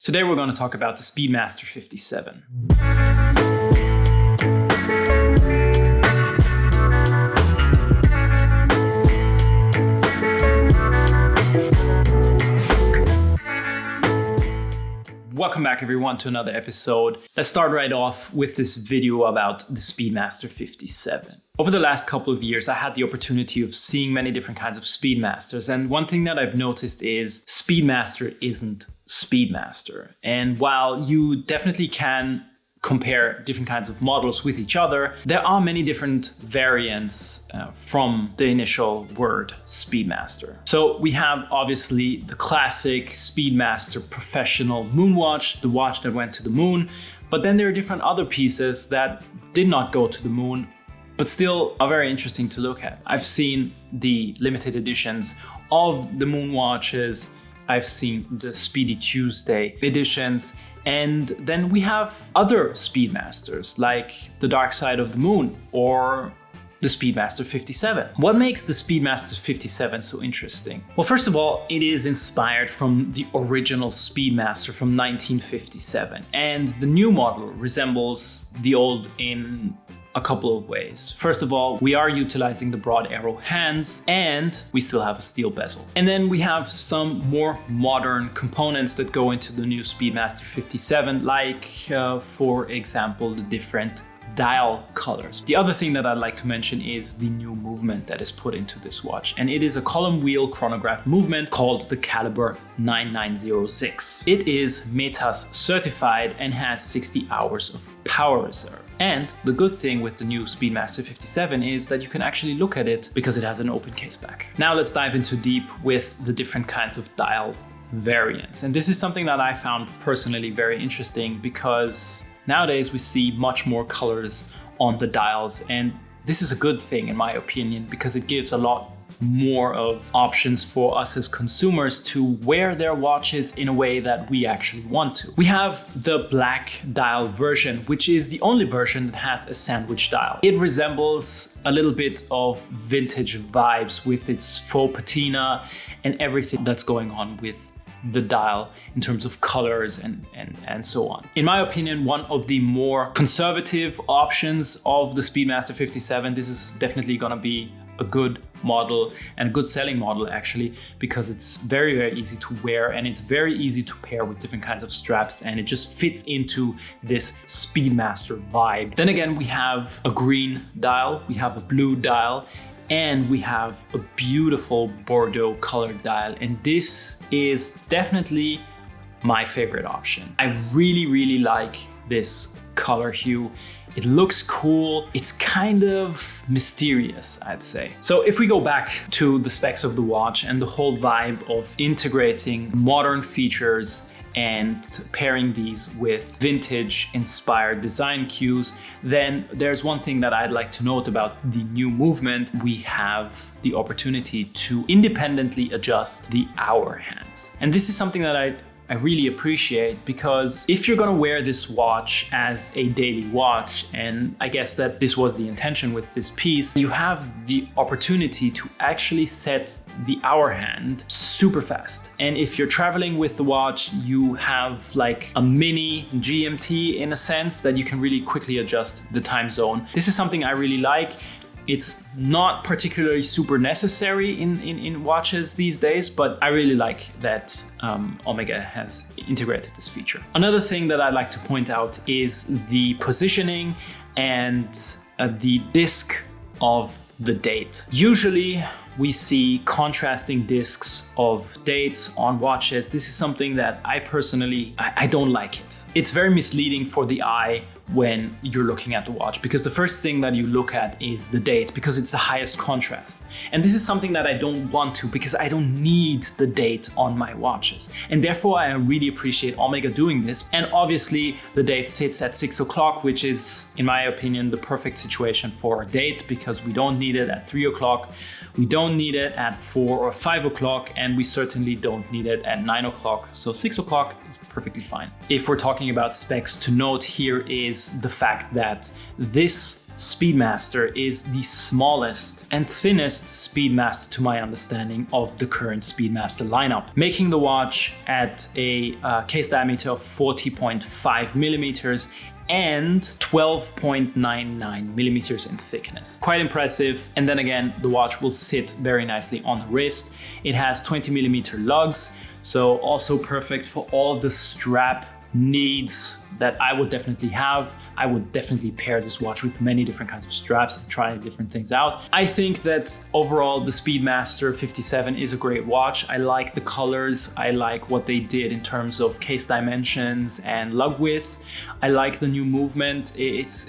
Today we're going to talk about the Speedmaster 57. Welcome back everyone to another episode. Let's start right off with this video about the Speedmaster 57. Over the last couple of years, I had the opportunity of seeing many different kinds of Speedmasters, and one thing that I've noticed is Speedmaster isn't Speedmaster. And while you definitely can compare different kinds of models with each other, there are many different variants from the initial word Speedmaster. So we have obviously the classic Speedmaster professional moon watch, the watch that went to the moon, but then there are different other pieces that did not go to the moon, but still are very interesting to look at. I've seen the limited editions of the moon watches, I've seen the Speedy Tuesday editions, and then we have other Speedmasters like the Dark Side of the Moon or the Speedmaster 57. What makes the Speedmaster 57 so interesting? Well, first of all, it is inspired from the original Speedmaster from 1957, and the new model resembles the old in a couple of ways. First of all, we are utilizing the broad arrow hands and we still have a steel bezel. And then we have some more modern components that go into the new Speedmaster 57, like for example, the different dial colors. The other thing that I'd like to mention is the new movement that is put into this watch, and it is a column wheel chronograph movement called the Caliber 9906. It is METAS certified and has 60 hours of power reserve. And the good thing with the new Speedmaster 57 is that you can actually look at it because it has an open case back. Now let's dive into deep with the different kinds of dial variants. And this is something that I found personally very interesting because nowadays we see much more colors on the dials, and this is a good thing in my opinion because it gives a lot more of options for us as consumers to wear their watches in a way that we actually want to. We have the black dial version, which is the only version that has a sandwich dial. It resembles a little bit of vintage vibes with its faux patina and everything that's going on with the dial in terms of colors and so on. In my opinion, one of the more conservative options of the Speedmaster 57, this is definitely gonna be a good model and a good selling model actually, because it's very, very easy to wear and it's very easy to pair with different kinds of straps, and it just fits into this Speedmaster vibe. Then again, we have a green dial, we have a blue dial, and we have a beautiful Bordeaux colored dial, and this is definitely my favorite option. I really, really like this color hue. It looks cool. It's kind of mysterious, I'd say. So if we go back to the specs of the watch and the whole vibe of integrating modern features and pairing these with vintage inspired design cues, then there's one thing that I'd like to note about the new movement. We have the opportunity to independently adjust the hour hands. And this is something that I really appreciate, because if you're gonna wear this watch as a daily watch, and I guess that this was the intention with this piece, you have the opportunity to actually set the hour hand super fast. And if you're traveling with the watch, you have like a mini GMT in a sense that you can really quickly adjust the time zone. This is something I really like. It's not particularly super necessary in watches these days, but I really like that Omega has integrated this feature. Another thing that I'd like to point out is the positioning and the disc of the date. Usually we see contrasting discs of dates on watches. This is something that I personally, I don't like it. It's very misleading for the eye when you're looking at the watch, because the first thing that you look at is the date because it's the highest contrast. And this is something that I don't want to, because I don't need the date on my watches. And therefore I really appreciate Omega doing this. And obviously the date sits at 6 o'clock, which is, in my opinion, the perfect situation for a date, because we don't need it at 3 o'clock. We don't need it at 4 or 5 o'clock, and we certainly don't need it at 9 o'clock. So 6 o'clock is perfectly fine. If we're talking about specs, to note here is the fact that this Speedmaster is the smallest and thinnest Speedmaster to my understanding of the current Speedmaster lineup, making the watch at a case diameter of 40.5 millimeters and 12.99 millimeters in thickness. Quite impressive. And then again, the watch will sit very nicely on the wrist. It has 20 millimeter lugs, so also perfect for all the strap needs that I would definitely have. I would definitely pair this watch with many different kinds of straps and try different things out. I think that overall the Speedmaster 57 is a great watch. I like the colors. I like what they did in terms of case dimensions and lug width. I like the new movement. It's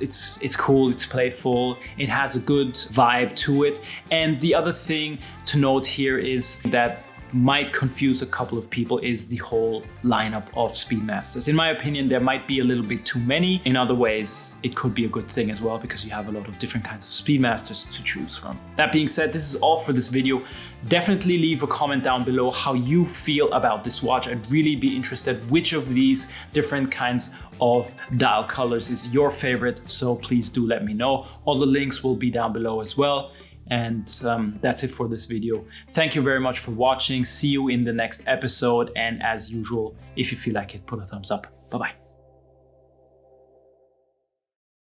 cool, it's playful. It has a good vibe to it. And the other thing to note here is that might confuse a couple of people is the whole lineup of Speedmasters. In my opinion, there might be a little bit too many. In other ways, it could be a good thing as well because you have a lot of different kinds of Speedmasters to choose from. That being said, this is all for this video. Definitely leave a comment down below how you feel about this watch. I'd really be interested which of these different kinds of dial colors is your favorite, so please do let me know. All the links will be down below as well. And that's it for this video. Thank you very much for watching. See you in the next episode. And as usual, if you feel like it, put a thumbs up. Bye-bye.